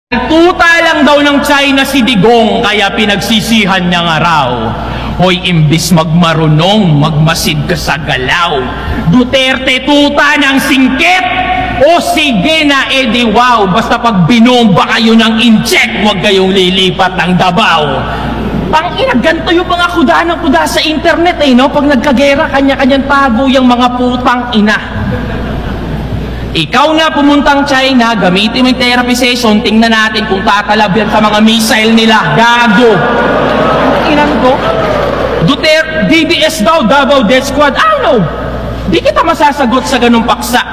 Tuta lang daw ng China si Digong, kaya pinagsisihan niya nga raw. Hoy, imbis magmarunong, magmasid ka sa galaw. Duterte, tuta ng singkit! O sige na, edi wow, basta pag binomba kayo ng incheck, huwag kayong lilipat ng Davao. Pang-ina, ganito yung mga kuda ng kuda sa internet no? Pag nagkagera, kanya-kanyang tago yung mga putang ina. Ikaw na pumuntang China, gamitin mo yung therapy session, tingnan natin kung tatalab yan sa mga missile nila. Gago! Ilan ko? Duterte, DDS daw, Davao Death Squad. I don't know. Di kita masasagot sa ganung paksa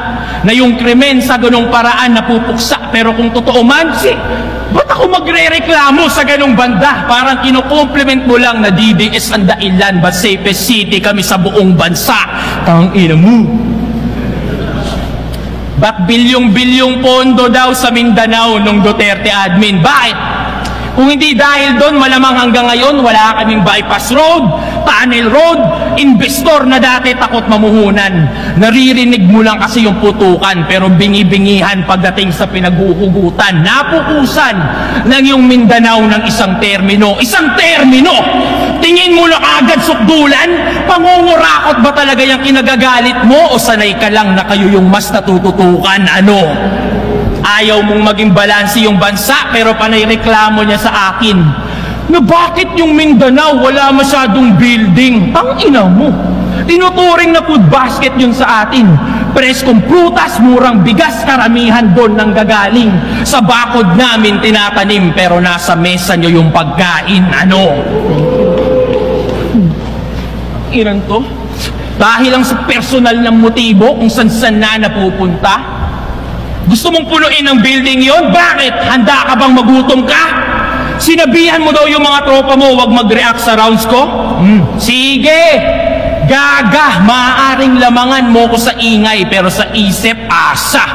na yung krimen sa ganung paraan napupuksa. Pero kung totoo man, ba't ako magre-reklamo sa ganung banda? Parang kinukompliment mo lang na DDS ang dailan, but safest city kami sa buong bansa. Tangina mo. Ba't bilyong-bilyong pondo daw sa Mindanao nung Duterte admin? Bakit? Kung hindi dahil doon, malamang hanggang ngayon, wala kaming bypass road, tunnel road, investor na dati takot mamuhunan. Naririnig mo lang kasi yung putukan, pero bingi-bingihan pagdating sa pinaghuhugutan. Napukusan ng yung Mindanao ng isang termino. Isang termino! Tingin mo na agad sukdulan? Pangungurakot ba talaga yung kinagagalit mo? O sanay ka lang na kayo yung mas natututukan? Ano? Ayaw mong maging balansi yung bansa, pero panay reklamo niya sa akin na bakit yung Mindanao wala masyadong building? Tangina mo. Tinuturing na food basket yun sa atin. Preskong prutas, murang bigas, karamihan doon nang gagaling. Sa bakod namin tinatanim, pero nasa mesa nyo yung pagkain. Ano? Ilan to? Dahil lang sa personal ng motibo kung saan na napupunta? Gusto mong punuin ang building yon? Bakit? Handa ka bang magutom ka? Sinabihan mo daw yung mga tropa mo wag mag-react sa rounds ko? Sige! Gaga! Maaaring lamangan mo ko sa ingay, pero sa isip, asa!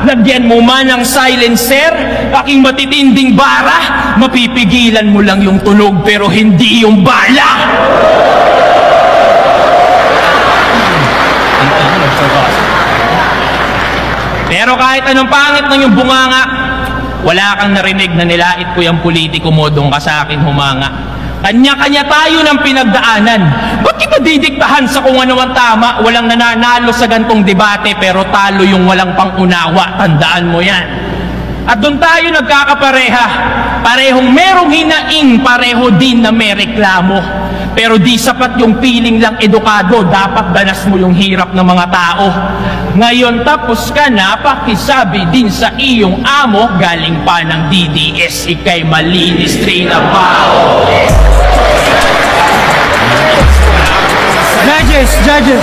Lagyan mo man ng silencer, aking matitinding bara, mapipigilan mo lang yung tunog, pero hindi yung bala! Pero kahit anong pangit ng yung bunganga, wala kang narinig na nilait ko yung politiko mo, doon ka sa akin humanga. Kanya-kanya tayo ng pinagdaanan. Ba't kita didiktahan sa kung ano ang tama? Walang nananalo sa gantong debate, pero talo yung walang pangunawa. Tandaan mo yan. At doon tayo nagkakapareha. Parehong merong hinaing, pareho din na may reklamo. Pero di sapat yung feeling lang edukado, dapat danas mo yung hirap ng mga tao. Ngayon tapos ka na, pakisabi din sa iyong amo, galing pa ng DDS, ikay malinis train na bao. Judges,